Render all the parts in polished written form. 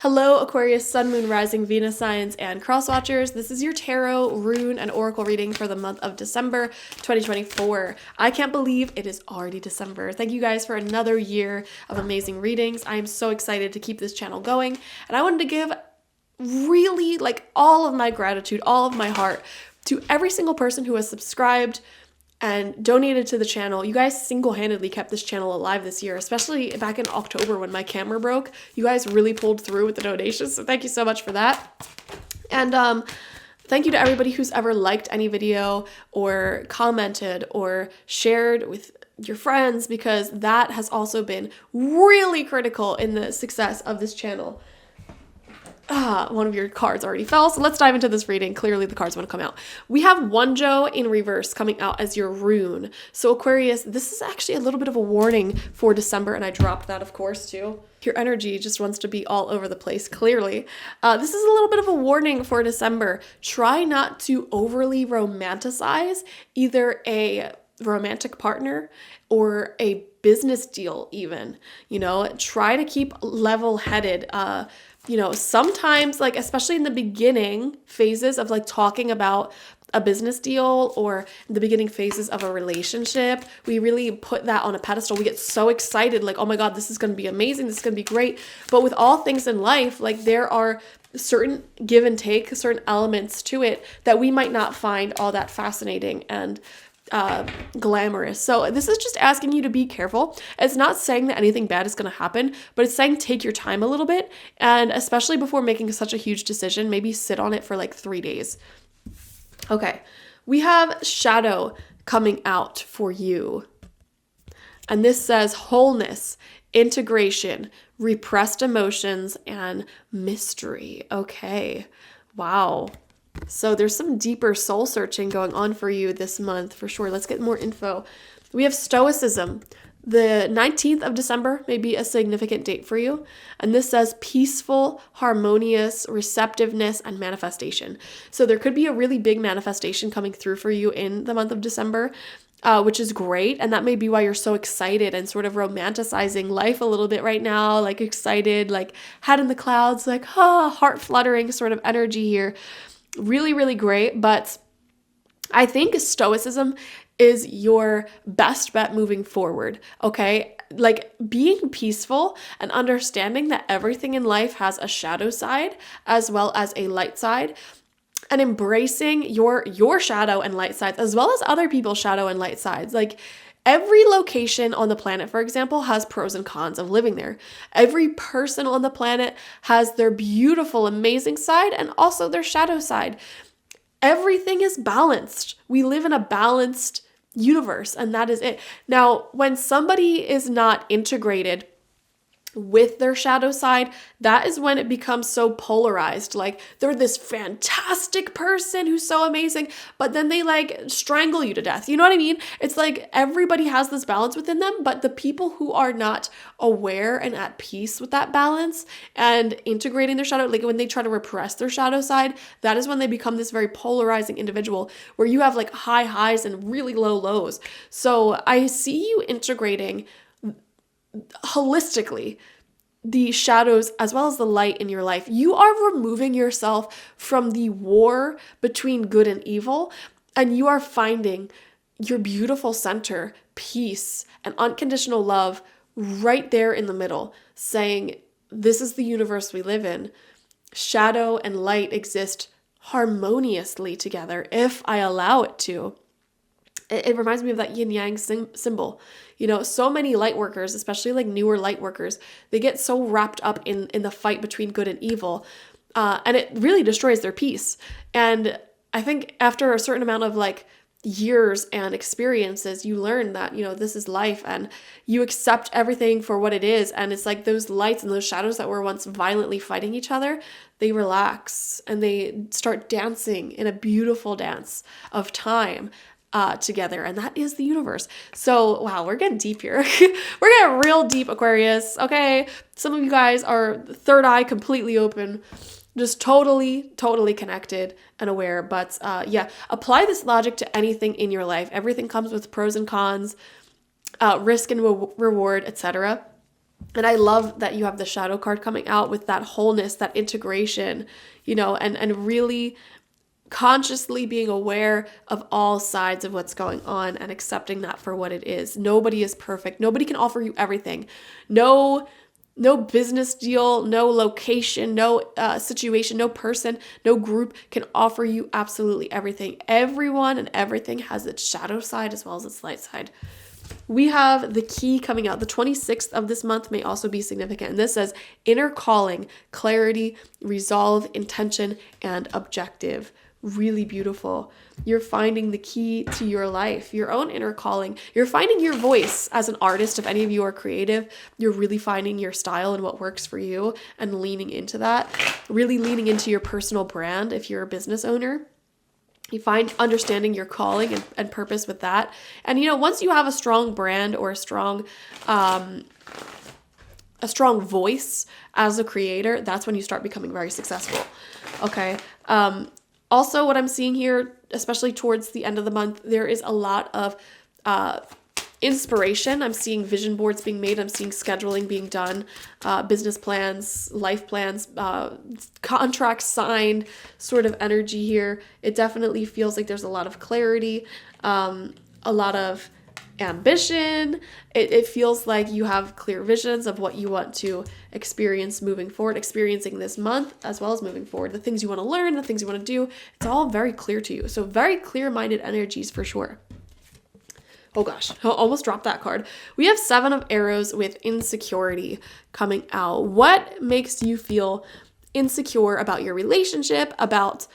Hello, Aquarius, Sun, Moon, Rising, Venus signs, and cross watchers. This is your tarot, rune, and oracle reading for the month of December 2024. I can't believe it is already December. Thank you guys for another year of amazing readings. I am so excited to keep this channel going, and I wanted to give really all of my gratitude, all of my heart to every single person who has subscribed and donated to the channel. You guys single-handedly kept this channel alive this year, especially back in October when my camera broke. You guys really pulled through with the donations, so thank you so much for that. And thank you to everybody who's ever liked any video or commented or shared with your friends, because that has also been really critical in the success of this channel. One of your cards already fell, so let's dive into this reading. Clearly the cards want to come out. We have Wonjo in reverse coming out as your rune. So Aquarius, this is actually a little bit of a warning for December, and I dropped that, of course, too. Your energy just wants to be all over the place, clearly. This is a little bit of a warning for December. Try not to overly romanticize either a romantic partner or a business deal even. Try to keep level-headed. Sometimes, especially in the beginning phases of talking about a business deal or the beginning phases of a relationship, we really put that on a pedestal. We get so excited, oh my God, this is going to be amazing. This is going to be great. But with all things in life, there are certain give and take, certain elements to it that we might not find all that fascinating and glamorous. So this is just asking you to be careful. It's not saying that anything bad is going to happen, but it's saying take your time a little bit, and especially before making such a huge decision, maybe sit on it for 3 days. Okay, we have Shadow coming out for you, and this says wholeness, integration, repressed emotions, and mystery. Okay, wow. So there's some deeper soul searching going on for you this month, for sure. Let's get more info. We have Stoicism. The 19th of December may be a significant date for you. And this says peaceful, harmonious, receptiveness, and manifestation. So there could be a really big manifestation coming through for you in the month of December, which is great. And that may be why you're so excited and sort of romanticizing life a little bit right now, excited, head in the clouds, heart fluttering sort of energy here. Really, really great. But I think Stoicism is your best bet moving forward, okay? Being peaceful and understanding that everything in life has a shadow side as well as a light side, and embracing your shadow and light sides as well as other people's shadow and light sides. Every location on the planet, for example, has pros and cons of living there. Every person on the planet has their beautiful, amazing side and also their shadow side. Everything is balanced. We live in a balanced universe, and that is it. Now, when somebody is not integrated with their shadow side, that is when it becomes so polarized. They're this fantastic person who's so amazing, but then they strangle you to death. You know what I mean? It's everybody has this balance within them, but the people who are not aware and at peace with that balance and integrating their shadow, when they try to repress their shadow side, that is when they become this very polarizing individual where you have high highs and really low lows. So I see you integrating holistically the shadows as well as the light in your life. You are removing yourself from the war between good and evil, and you are finding your beautiful center, peace, and unconditional love right there in the middle, saying, this is the universe we live in. Shadow and light exist harmoniously together if I allow it to. It reminds me of that yin-yang symbol. So many light workers, especially newer light workers, they get so wrapped up in the fight between good and evil, and it really destroys their peace. And I think after a certain amount of years and experiences, you learn that, this is life, and you accept everything for what it is. And it's those lights and those shadows that were once violently fighting each other, they relax and they start dancing in a beautiful dance of time together, and that is the universe. So wow, we're getting deep here. We're getting real deep, Aquarius. Okay, some of you guys are third eye completely open, just totally connected and aware. But yeah, apply this logic to anything in your life. Everything comes with pros and cons, risk and reward, etc. And I love that you have the shadow card coming out with that wholeness, that integration, and really consciously being aware of all sides of what's going on and accepting that for what it is. Nobody is perfect. Nobody can offer you everything. No business deal, no location, no situation, no person, no group can offer you absolutely everything. Everyone and everything has its shadow side as well as its light side. We have the key coming out. The 26th of this month may also be significant. And this says inner calling, clarity, resolve, intention, and objective. Really beautiful. You're finding the key to your life, your own inner calling. You're finding your voice as an artist. If any of you are creative, you're really finding your style and what works for you and leaning into that. Really leaning into your personal brand if you're a business owner. You find understanding your calling and purpose with that. And, once you have a strong brand or a strong voice as a creator, that's when you start becoming very successful. Okay. Also, what I'm seeing here, especially towards the end of the month, there is a lot of inspiration. I'm seeing vision boards being made. I'm seeing scheduling being done, business plans, life plans, contracts signed sort of energy here. It definitely feels like there's a lot of clarity, a lot of ambition. It feels like you have clear visions of what you want to experience moving forward, experiencing this month as well as moving forward. The things you want to learn, the things you want to do, it's all very clear to you. So very clear-minded energies for sure. Oh gosh, I almost dropped that card. We have 7 of Arrows with insecurity coming out. What makes you feel insecure about your relationship, about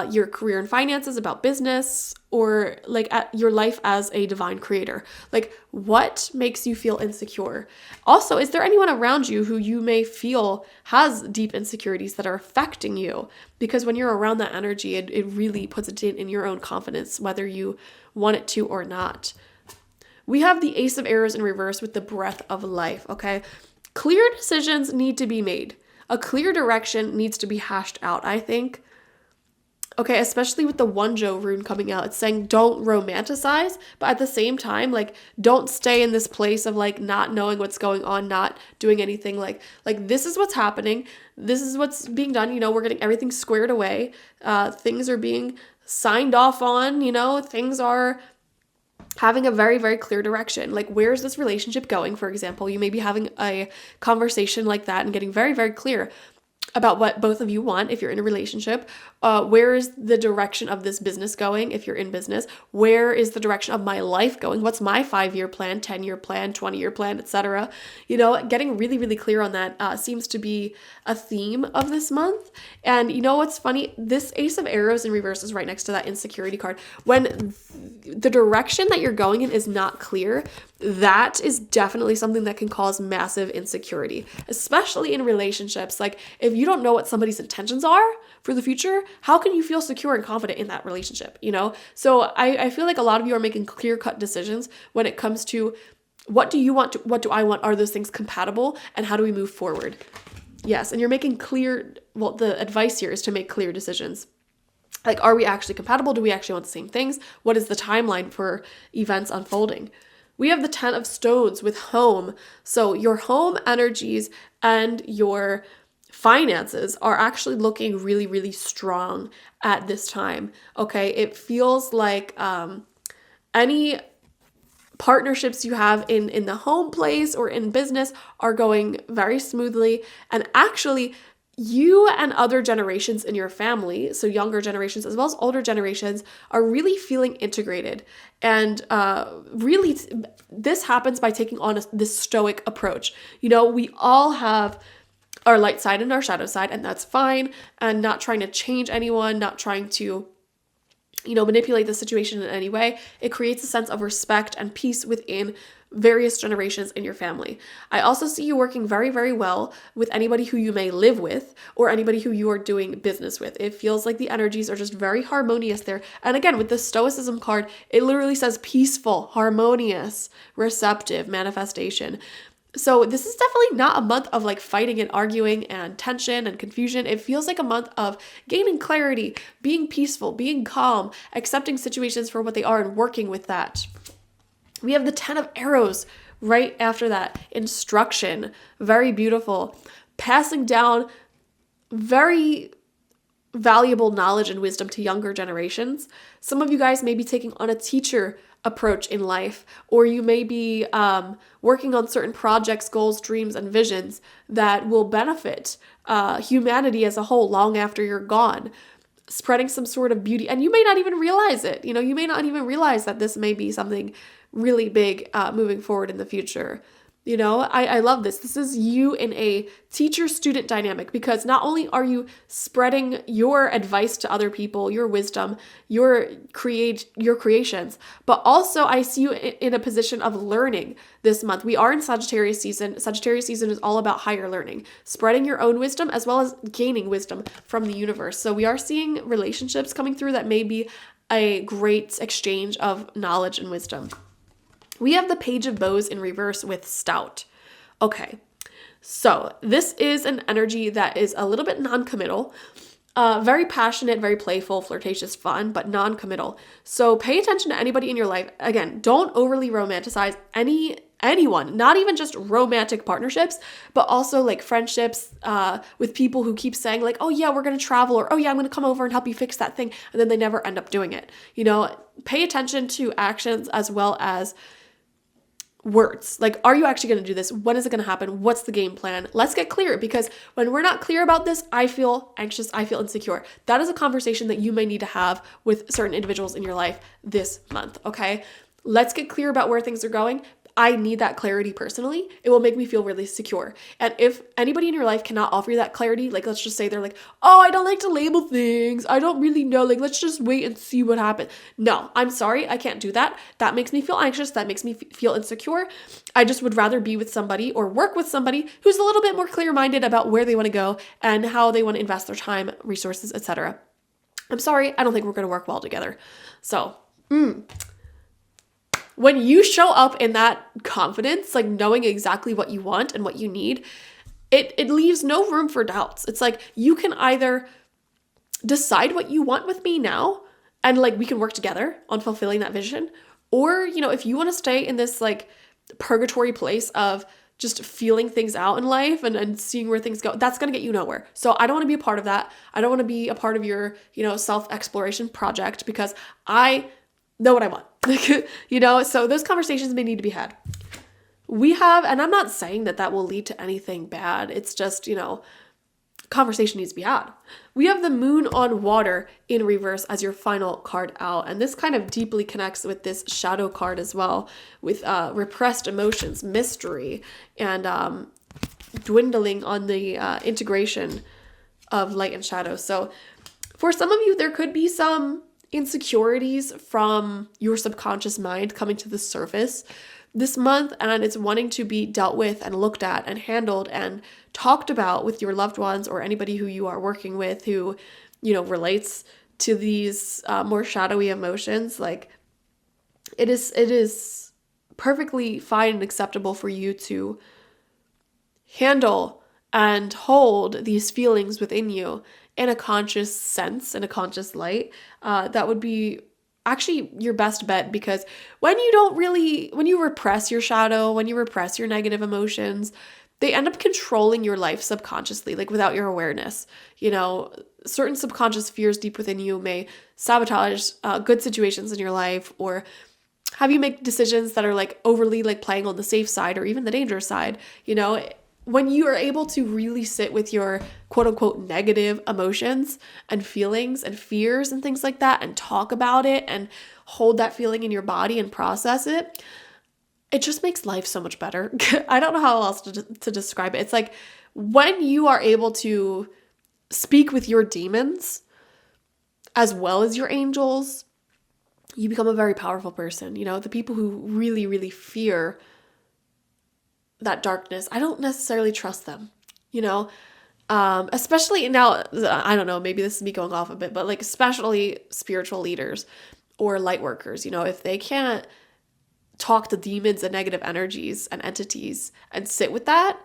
your career and finances, about business, or like at your life as a divine creator? Like, what makes you feel insecure? Also, is there anyone around you who you may feel has deep insecurities that are affecting you? Because when you're around that energy, it really puts a dent in your own confidence, whether you want it to or not. We have the Ace of Arrows in reverse with the breath of life, okay? Clear decisions need to be made. A clear direction needs to be hashed out, I think. Okay, especially with the Wonjo rune coming out. It's saying don't romanticize, but at the same time, like, don't stay in this place of like not knowing what's going on, not doing anything. Like this is what's happening. This is what's being done. We're getting everything squared away. Things are being signed off on, things are having a very, very clear direction. Like, where's this relationship going? For example, you may be having a conversation like that and getting very, very clear about what both of you want if you're in a relationship. Where is the direction of this business going if you're in business? Where is the direction of my life going? What's my 5-year plan, 10-year plan, 20-year plan, etc.? Getting really, really clear on that seems to be a theme of this month. And what's funny? This Ace of Arrows in reverse is right next to that insecurity card. When the direction that you're going in is not clear, that is definitely something that can cause massive insecurity, especially in relationships. Like, if you don't know what somebody's intentions are for the future, how can you feel secure and confident in that relationship, So I feel like a lot of you are making clear-cut decisions when it comes to what do you want, what do I want, are those things compatible, and how do we move forward? Yes, and you're making clear, the advice here is to make clear decisions. Like, are we actually compatible? Do we actually want the same things? What is the timeline for events unfolding? We have the 10 of Stones with home. So your home energies and your finances are actually looking really, really strong at this time. Okay, it feels like any partnerships you have in the home place or in business are going very smoothly. And actually, you and other generations in your family, so younger generations as well as older generations, are really feeling integrated. And really, this happens by taking on this stoic approach. We all have our light side and our shadow side, and that's fine. And not trying to change anyone, not trying to manipulate the situation in any way. It creates a sense of respect and peace within various generations in your family. I also see you working very, very well with anybody who you may live with or anybody who you are doing business with. It feels like the energies are just very harmonious there. And again, with the Stoicism card, it literally says peaceful, harmonious, receptive, manifestation. So this is definitely not a month of like fighting and arguing and tension and confusion. It feels like a month of gaining clarity, being peaceful, being calm, accepting situations for what they are and working with that. We have the 10 of Arrows Right after that, instruction, very beautiful. Passing down very valuable knowledge and wisdom to younger generations. Some of you guys may be taking on a teacher approach in life, or you may be working on certain projects, goals, dreams, and visions that will benefit humanity as a whole long after you're gone, spreading some sort of beauty. And you may not even realize it. You may not even realize that this may be something really big moving forward in the future. I love this. This is you in a teacher-student dynamic, because not only are you spreading your advice to other people, your wisdom, your creations, but also I see you in a position of learning this month. We are in Sagittarius season. Sagittarius season is all about higher learning, spreading your own wisdom as well as gaining wisdom from the universe. So we are seeing relationships coming through that may be a great exchange of knowledge and wisdom. We have the Page of Bows in reverse with Stout. Okay, so this is an energy that is a little bit non-committal, very passionate, very playful, flirtatious, fun, but non-committal. So pay attention to anybody in your life. Again, don't overly romanticize anyone, not even just romantic partnerships, but also like friendships with people who keep saying like, oh yeah, we're going to travel, or oh yeah, I'm going to come over and help you fix that thing. And then they never end up doing it. Pay attention to actions as well as words. Like, are you actually going to do this? When is it going to happen? What's the game plan? Let's get clear, because when we're not clear about this, I feel anxious, I feel insecure. That is a conversation that you may need to have with certain individuals in your life this month, okay? Let's get clear about where things are going. I need that clarity personally. It will make me feel really secure. And if anybody in your life cannot offer you that clarity, like let's just say they're like, oh, I don't like to label things. I don't really know. Like, let's just wait and see what happens. No, I'm sorry. I can't do that. That makes me feel anxious. That makes me feel insecure. I just would rather be with somebody or work with somebody who's a little bit more clear-minded about where they want to go and how they want to invest their time, resources, etc. I'm sorry. I don't think we're going to work well together. So, when you show up in that confidence, like knowing exactly what you want and what you need, it leaves no room for doubts. It's like you can either decide what you want with me now and like we can work together on fulfilling that vision, or if you want to stay in this like purgatory place of just feeling things out in life and seeing where things go, that's going to get you nowhere. So I don't want to be a part of that. I don't want to be a part of your self-exploration project, because I know what I want. So those conversations may need to be had. We have, and I'm not saying that will lead to anything bad. It's just, conversation needs to be had. We have the Moon on Water in reverse as your final card out. And this kind of deeply connects with this shadow card as well, with repressed emotions, mystery, and dwindling on the integration of light and shadow. So for some of you, there could be some insecurities from your subconscious mind coming to the surface this month, and it's wanting to be dealt with and looked at and handled and talked about with your loved ones or anybody who you are working with who relates to these more shadowy emotions. Like it is perfectly fine and acceptable for you to handle and hold these feelings within you in a conscious sense, in a conscious light. That would be actually your best bet, because when you repress your shadow, when you repress your negative emotions, they end up controlling your life subconsciously, like without your awareness. Certain subconscious fears deep within you may sabotage good situations in your life, or have you make decisions that are like overly like playing on the safe side or even the dangerous side. When you are able to really sit with your quote unquote negative emotions and feelings and fears and things like that and talk about it and hold that feeling in your body and process it, it just makes life so much better. I don't know how else to describe it. It's like when you are able to speak with your demons as well as your angels, you become a very powerful person. The people who really, really fear that darkness, I don't necessarily trust them, especially now, I don't know, maybe this is me going off a bit, but like especially spiritual leaders or light workers, if they can't talk to demons and negative energies and entities and sit with that,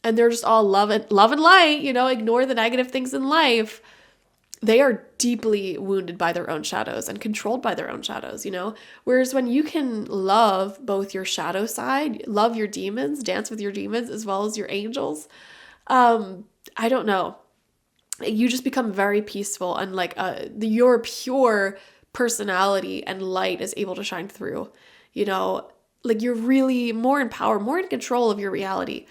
and they're just all love and light, ignore the negative things in life, they are deeply wounded by their own shadows and controlled by their own shadows, Whereas when you can love both your shadow side, love your demons, dance with your demons, as well as your angels, I don't know. You just become very peaceful, and like your pure personality and light is able to shine through, like you're really more in power, more in control of your reality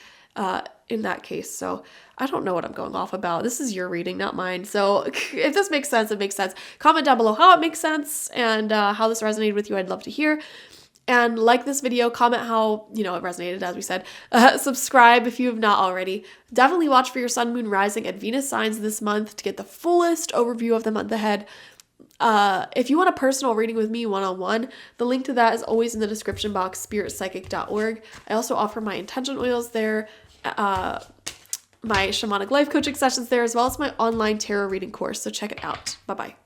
in that case. So I don't know what I'm going off about. This is your reading, not mine. So if this makes sense, it makes sense. Comment down below how it makes sense and how this resonated with you. I'd love to hear. And like this video, comment how, it resonated, as we said. Subscribe if you have not already. Definitely watch for your sun, moon, rising, and Venus signs this month to get the fullest overview of the month ahead. If you want a personal reading with me one-on-one, the link to that is always in the description box, spiritpsychic.org. I also offer my intention oils there, my shamanic life coaching sessions there, as well as my online tarot reading course. So check it out. Bye-bye.